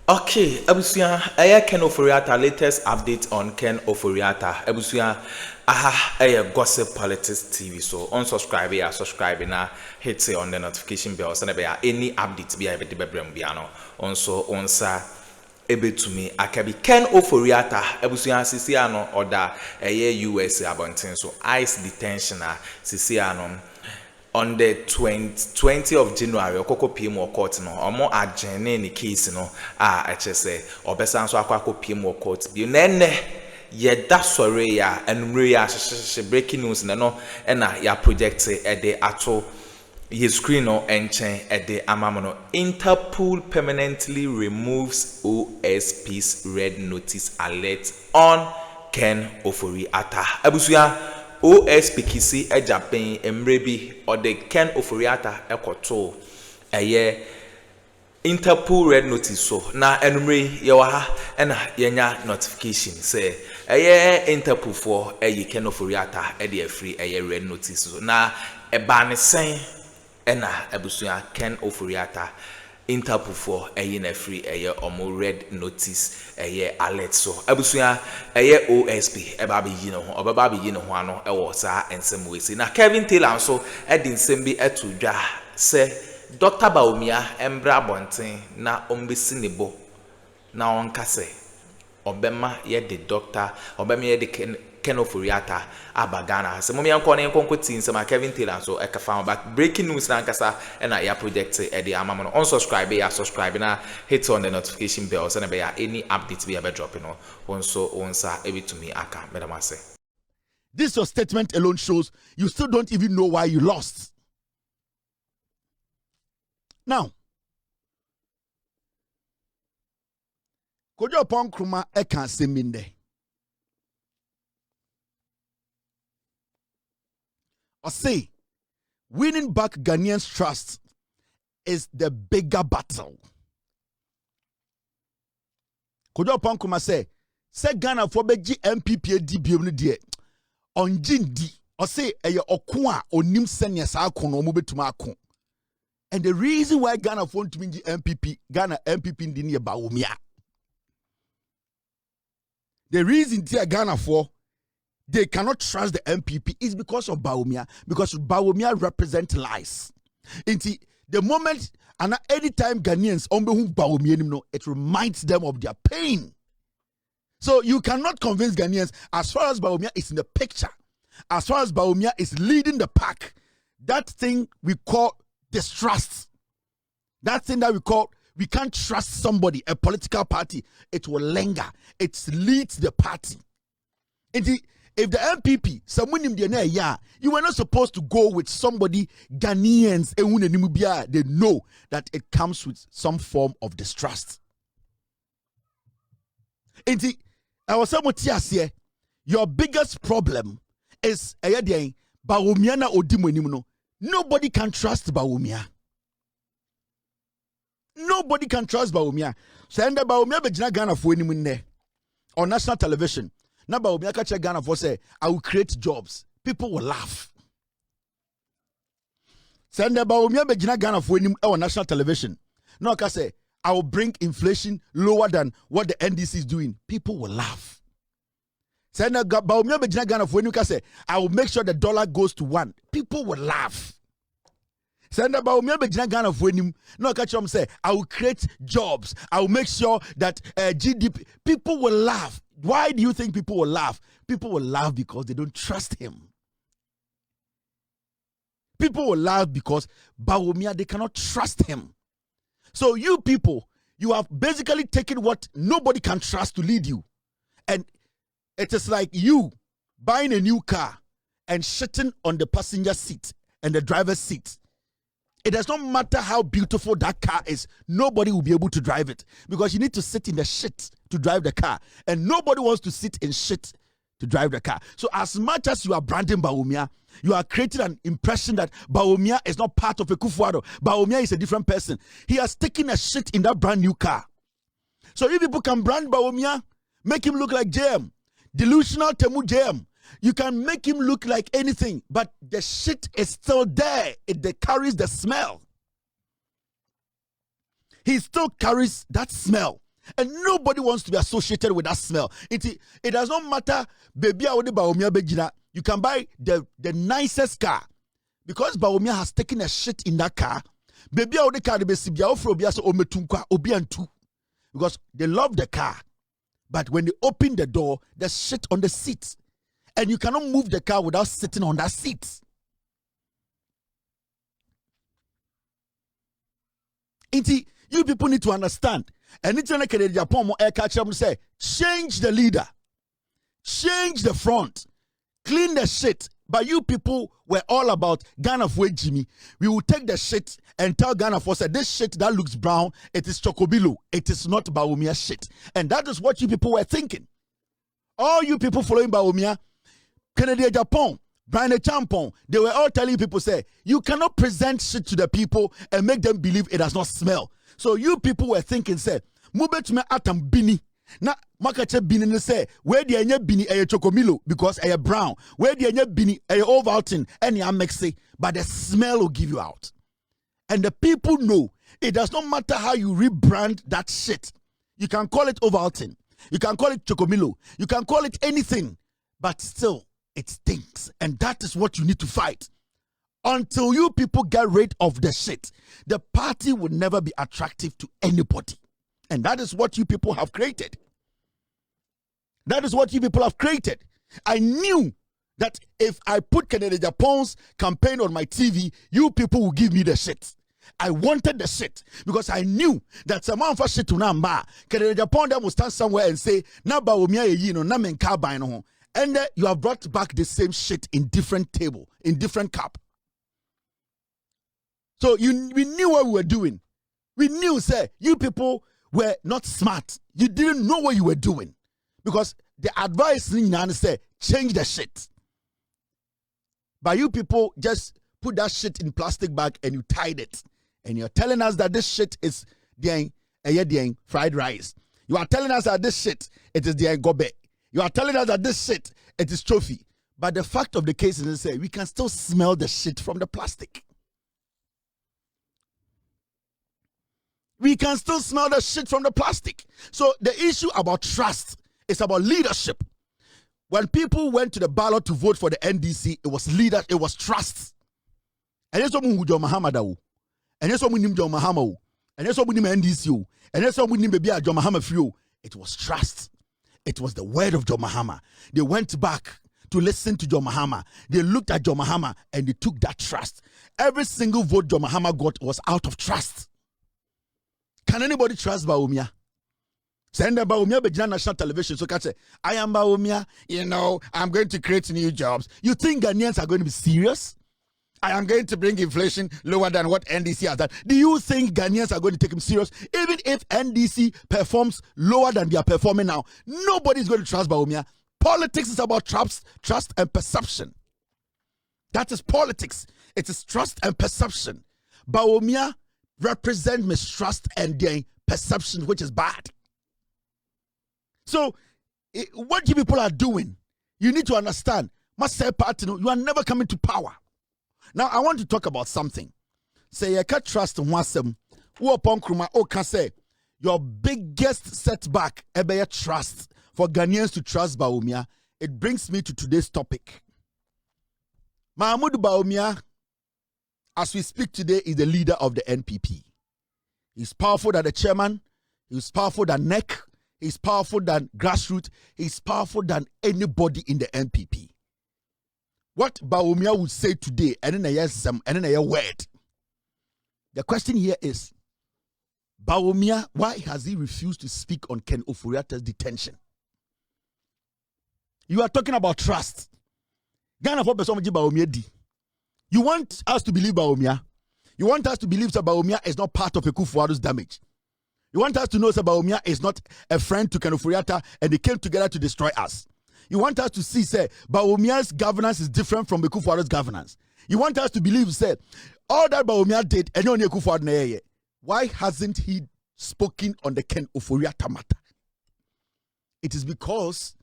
Okay, Ebusia, aya Ken Oforiata, latest update on Ken Oforiata. Ebusia, aha, aya Gossip Politics TV. So, unsubscribe, ya subscribe na hit on the notification bell. So, never any updates be able to be biano. Also, onsa ebe to me akabi Ken Oforiata. Ebusia sisi ano order aya US abontin. So, ICE detention sisi ano. On the 20th of January, okoko PM court no omo agene ni case no echese obesan so akwa PM court bi nene ye da sore ya enumre ya breaking news no na ya project e de ato ye screen no enchen e de amamo no. Interpol permanently removes OSP's red notice alert on Ken Ofori Atta. Abusuya OSP kisi ejapen emrebi or the Ken Ofori Atta ekoto eye Interpol red notice so na enumre yewa ha na yenya notification say eye Interpol for eye Ken Ofori Atta e de free eye red notice so na eba ne sen na abusuya Ken Ofori Atta Interpol for na free omo red notice alert so abusuya OSP eba be yi no ho obeba be yi no ho ano wo sa ensem we si na Kevin Taylor so edi nsem bi etudwa se Dr. Bawumia embra bonten na ombesi nebo na onka se obema ye the doctor obema ye the Ken Ofori Atta abagana se momi anko ne nkonko tin se ma Kevin Taylor so ekafa but breaking news na nkasa na ya project e dey amamo no unsubscribe ya subscribe na hit on the notification bell so na be ya any update be able drop no onso onsa ebitumi aka medama say this your statement alone shows you still don't even know why you lost. Now Kojo upon Akroma eka seminde or say winning back Ghanaians' trust is the bigger battle. Kojo upon Akroma say Ghana for beji MPP DBM die on jindi or say eye okwa onim senya sa akono mo betuma akon. And the reason why Ghana want to win the MPP, Ghana MPP in the Bawumia. The reason Ghana for they cannot trust the MPP is because of Bawumia, because Bawumia represents lies. Into the moment and anytime Ghanaians who Bawumia, it reminds them of their pain. So you cannot convince Ghanaians as far as Bawumia is in the picture, as far as Bawumia is leading the pack, that thing we call distrust. That thing that we can't trust somebody, a political party, it will linger. It leads the party. Indeed, if the MPP, someone in the yeah, you were not supposed to go with somebody Ghanaians, they know that it comes with some form of distrust. Indeed, I was saying, your biggest problem is Bawumia na odimu. Nobody can trust Bawumia. Nobody can trust Bawumia. So and Bawumia be Ghana for any on national television. Now Bawumia catch Ghana for say I will create jobs. People will laugh. So and Bawumia be Ghana for any on national television. No can say I will bring inflation lower than what the NDC is doing. People will laugh. So and Bawumia be Ghana for any can say I will make sure the dollar goes to 1. People will laugh. Send about me Ghana for him. No catch him say I will create jobs. I will make sure that GDP. People will laugh. Why do you think people will laugh? People will laugh because they don't trust him. People will laugh because Bawumia, they cannot trust him. So you people, you have basically taken what nobody can trust to lead you, and it is like you buying a new car and sitting on the passenger seat and the driver's seat. It does not matter how beautiful that car is. Nobody will be able to drive it because you need to sit in the shit to drive the car. And nobody wants to sit in shit to drive the car. So as much as you are branding Bawumia, you are creating an impression that Bawumia is not part of a Kufuado. Bawumia is a different person. He has taken a shit in that brand new car. So if people can brand Bawumia, make him look like JM, delusional Temu JM, you can make him look like anything, but the shit is still there. It carries the smell. He still carries that smell. And nobody wants to be associated with that smell. It does not matter, baby, you can buy the nicest car. Because Bawumia has taken a shit in that car, baby, because they love the car. But when they open the door, there's shit on the seat. And you cannot move the car without sitting on that seat. You people need to understand. And it's like Japan say, change the leader, change the front, clean the shit. But you people were all about Ghana for Jimmy. We will take the shit and tell Ghana for say this shit that looks brown, it is Chocobilo. It is not Bawumia shit. And that is what you people were thinking. All you people following Bawumia, Kennedy Japan, Brian Champon, they were all telling people, say, you cannot present shit to the people and make them believe it does not smell. So you people were thinking, say, Mube me atam bini. Na makache bini ne say, where the anya bini a chocomilo because a brown, where the anya bini a Ovaltine, any amexe, but the smell will give you out. And the people know it does not matter how you rebrand that shit. You can call it Ovaltine, you can call it chocomilo, you can call it anything, but still it stinks. And that is what you need to fight. Until you people get rid of the shit, the party will never be attractive to anybody. And that is what you people have created. That is what you people have created. I knew that if I put Kennedy Japan's campaign on my TV, you people will give me the shit. I wanted the shit because I knew that someone for shit to namba. Kennedy Japan will stand somewhere and say, "Na Bawumia ye no na men ka ban no." And you have brought back the same shit in different table, in different cup. So we knew what we were doing. We knew, say, you people were not smart. You didn't know what you were doing. Because the advice say, change the shit. But you people just put that shit in plastic bag and you tied it. And you're telling us that this shit is the fried rice. You are telling us that this shit, it is the gobe. You are telling us that this shit, it is trophy. But the fact of the case is, say, we can still smell the shit from the plastic. We can still smell the shit from the plastic. So the issue about trust is about leadership. When people went to the ballot to vote for the NDC, it was leader, it was trust. And yes, someone who John Mahama da. And yes, someone named John Mahama. And yes, someone named NDC. And yes, someone named Baby John Mahama Frio. It was trust. It was the word of John Mahama. They went back to listen to John Mahama. They looked at John Mahama and they took that trust. Every single vote John Mahama got was out of trust. Can anybody trust Bawumia? Send Bawumia be national television so can say, I am Bawumia, I'm going to create new jobs. You think Ghanaians are going to be serious? I am going to bring inflation lower than what NDC has done. Do you think Ghanaians are going to take him serious? Even if NDC performs lower than they are performing now, nobody is going to trust Bawumia. Politics is about trust and perception. That is politics. It is trust and perception. Bawumia represent mistrust and their perception, which is bad. So, what you people are doing, you need to understand. Must say, party, you are never coming to power. Now, I want to talk about something. Say, you can't trust one. Who upon Kruma, can say your biggest setback, ebe trust for Ghanaians to trust Bawumia. It brings me to today's topic. Mahmoud Bawumia, as we speak today, is the leader of the NPP. He's powerful than the chairman. He's powerful than NEC. He's powerful than grassroots. He's powerful than anybody in the NPP. What Bawumia would say today, and then a word. The question here is, Bawumia, why has he refused to speak on Ken Ofori-Atta's detention? You are talking about trust. Ghana for Bawumia di. You want us to believe Bawumia? You want us to believe that Bawumia is not part of Akufo-Addo's damage? You want us to know that Bawumia is not a friend to Ken Ofori-Atta and they came together to destroy us? You want us to see, say, Bawumia's governance is different from Akufo-Addo's governance? You want us to believe, say, all that Bawumia did, and only Akufo-Addo. Why hasn't he spoken on the Ken Ofori-Atta matter? It is because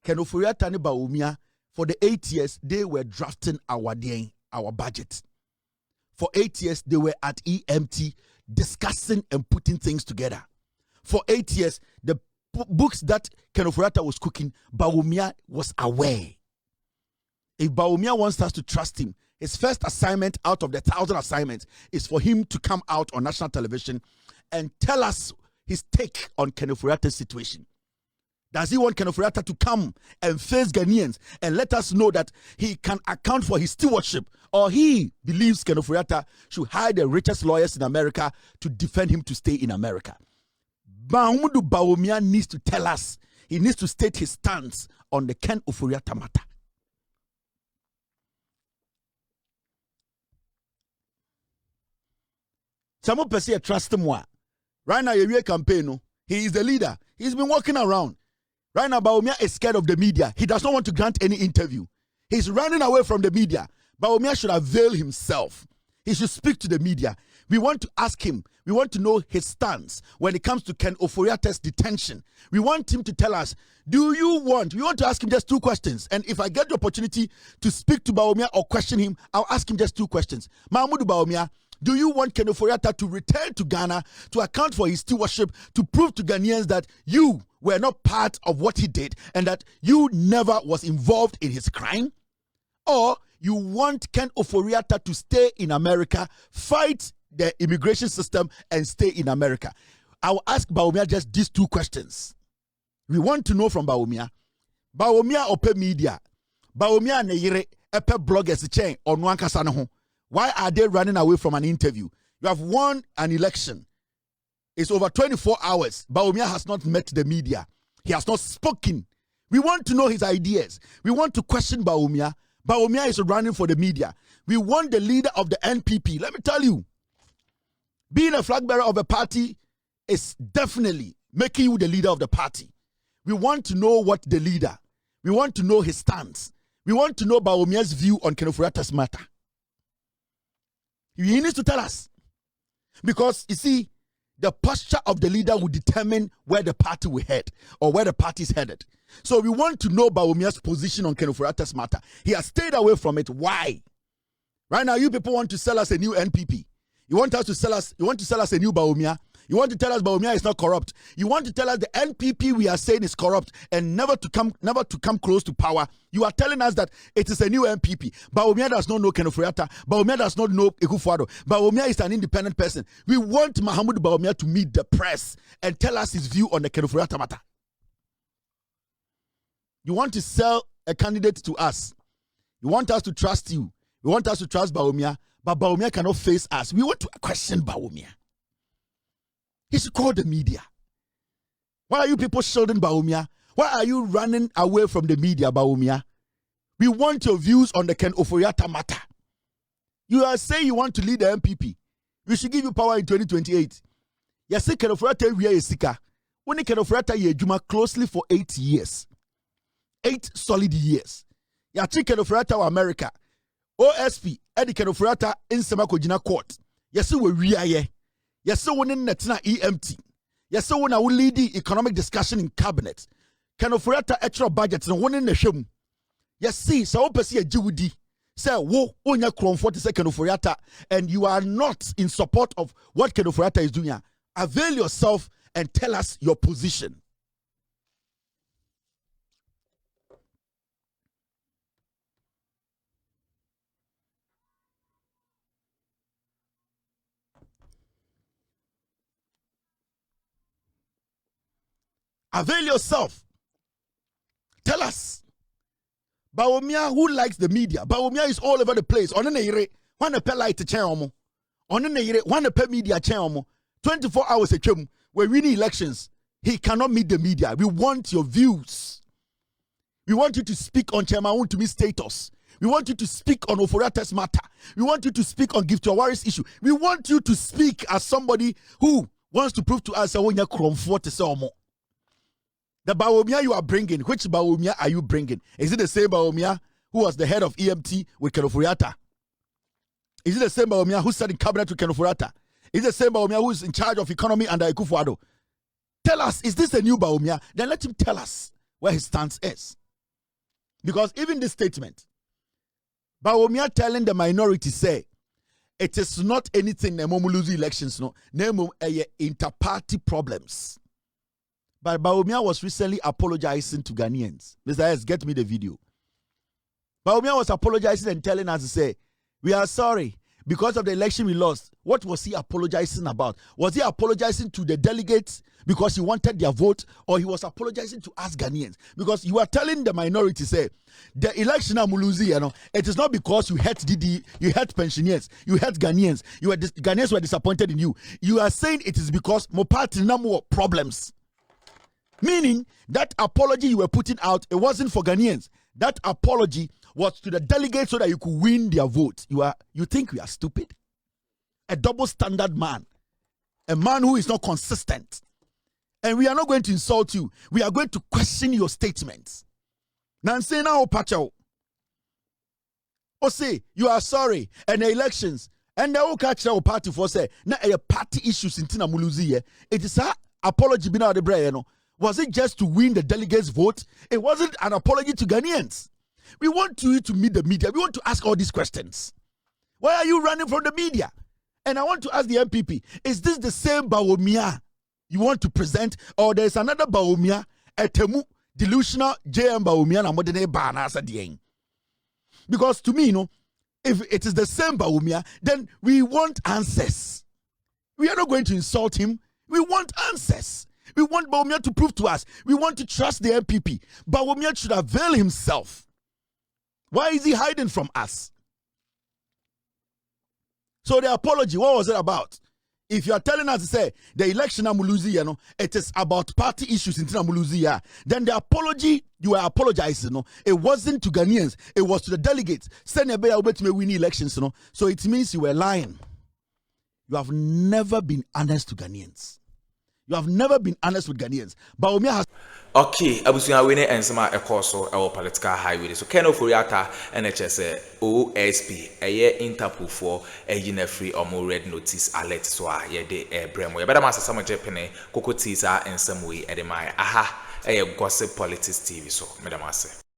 Ken Ofori-Atta and Bawumia, for the 8 years, they were drafting our budget. For 8 years, they were at EMT discussing and putting things together. For 8 years, the books that Ken Ofori-Atta was cooking, Bawumia was aware. If Bawumia wants us to trust him, his first assignment out of the 1,000 assignments is for him to come out on national television and tell us his take on Ken Ofori-Atta's situation. Does he want Ken Ofori-Atta to come and face Ghanaians and let us know that he can account for his stewardship, or he believes Ken Ofori-Atta should hire the richest lawyers in America to defend him to stay in America? Bawumia needs to tell us. He needs to state his stance on the Ken Ofori-Atta matter. Some people trust him. Right now, your campaign, he is the leader. He's been walking around. Right now, Bawumia is scared of the media. He does not want to grant any interview. He's running away from the media. Bawumia should avail himself. He should speak to the media. We want to ask him. We want to know his stance when it comes to Ken Ofori-Atta's detention. We want him to tell us, we want to ask him just 2 questions. And if I get the opportunity to speak to Bawumia or question him, I'll ask him just 2 questions. Mahmoud Bawumia, do you want Ken Ofori-Atta to return to Ghana to account for his stewardship, to prove to Ghanaians that you were not part of what he did and that you never was involved in his crime? Or you want Ken Ofori-Atta to stay in America, fight the immigration system, and stay in America? I will ask Bawumia just these 2 questions. We want to know from Bawumia. Bawumia ope media. Bawumia ne yere epe bloggers chain on wankasa no ho. Why are they running away from an interview? You have won an election. It's over 24 hours. Bawumia has not met the media. He has not spoken. We want to know his ideas. We want to question Bawumia. Bawumia is running for the media. We want the leader of the NPP. Let me tell you, being a flag bearer of a party is definitely making you the leader of the party. We want to know what the leader, we want to know his stance. We want to know Bawumia's view on Ken Ofori-Atta's matter. He needs to tell us. Because, you see, the posture of the leader will determine where the party will head or where the party is headed. So we want to know Bawumia's position on Ken Ofori-Atta's matter. He has stayed away from it. Why? Right now, you people want to sell us a new NPP. You want to sell us a new Bawumia. You want to tell us Bawumia is not corrupt. You want to tell us the NPP we are saying is corrupt and never to come close to power. You are telling us that it is a new NPP. Bawumia does not know Ken Ofori-Atta. Bawumia does not know Ekufuado. Bawumia is an independent person. We want Mahmoud Bawumia to meet the press and tell us his view on the Ken Ofori-Atta matter. You want to sell a candidate to us. You want us to trust you. You want us to trust Bawumia, but Bawumia cannot face us. We want to question Bawumia. He should call the media. Why are you people shielding Bawumia? Why are you running away from the media, Bawumia? We want your views on the Ken Ofori-Atta matter. You are saying you want to lead the MPP. We should give you power in 2028. You say Ken Ofori-Atta we are sika. When Ken Ofori-Atta ye juma closely for 8 years. 8 solid years. Ya Ken Ofori-Atta wa America. OSP Edi Ken Ofori-Atta in Semakojina court. You say we are ye. Yes, so when in Netina EMT. Yes, so when I will lead the economic discussion in cabinet. Ken Ofori-Atta extra budget and one in the shame. Yes, see, so perceive a Jewudi. Say, wo, onya Kromfort is Ken Ofori-Atta, and you are not in support of what Ken Ofori-Atta is doing. Avail yourself and tell us your position. Avail yourself. Tell us. Bawumia, who likes the media? Bawumia is all over the place. On the ire, one a light channel. On the ire, one a media channel. 24 hours a chum. We're winning elections. He cannot meet the media. We want your views. We want you to speak on Chairman to me status. We want you to speak on Ofori-Atta's matter. We want you to speak on Gift Awaris issue. We want you to speak as somebody who wants to prove to us that when you're comfort to say more. The Bawumia you are bringing, which Bawumia are you bringing? Is it the same Bawumia who was the head of EMT with Ken Ofori-Atta? Is it the same Bawumia who sat in cabinet with Ken Ofori-Atta? Is it the same Bawumia who is in charge of economy under Ekufuado? Tell us, is this a new Bawumia? Then let him tell us where his stance is. Because even this statement, Bawumia telling the minority say, it is not anything Nemomuluzu elections, no. Nemo inter-party problems. But Bawumia was recently apologizing to Ghanaians. Mr. S, get me the video. Bawumia was apologizing and telling us to say, we are sorry because of the election we lost. What was he apologizing about? Was he apologizing to the delegates because he wanted their vote, or he was apologizing to us Ghanaians? Because you are telling the minority, say, the election Amuluzi, it is not because you hurt DD, you hurt pensioners, you hurt Ghanaians, Ghanaians were disappointed in you. You are saying it is because more party no more problems. Meaning that apology you were putting out, it wasn't for Ghanaians. That apology was to the delegates so that you could win their vote. You think we are stupid? A double standard man. A man who is not consistent. And we are not going to insult you. We are going to question your statements. Nancy now pacho. Or say you are sorry and the elections and they will catch our party for say na a party issues in Tina Muluzi. It is a apology bina de bre. Was it just to win the delegates' vote? It wasn't an apology to Ghanaians. We want you to meet the media. We want to ask all these questions. Why are you running from the media? And I want to ask the MPP, is this the same Bawumia you want to present, or there's another Bawumia, a temu delusional JM Bawumia na modene bana sa dieng? Because to me, if it is the same Bawumia, then we want answers. We are not going to insult him. We want answers. We want Bawumia to prove to us. We want to trust the MPP. Bawumia should avail himself. Why is he hiding from us? So the apology, what was it about? If you are telling us to say the election Amuluzi, it is about party issues in Amuluzi, then the apology you are apologizing, it wasn't to Ghanaians, it was to the delegates. Send a better way to win elections, So it means you were lying. You have never been honest to Ghanaians. You have never been honest with Ghanaians. Bawumia has. Okay, abusuya we ne ensema ekoso e political highway. So Ken Ofori Atta NHS OSP eye Interpol for na free omo red notice alert so a ye de bremo. Ye beda ma asesa mo jepene kokoti sa ensem we e de mai aha eye gossip politics TV so medam ase.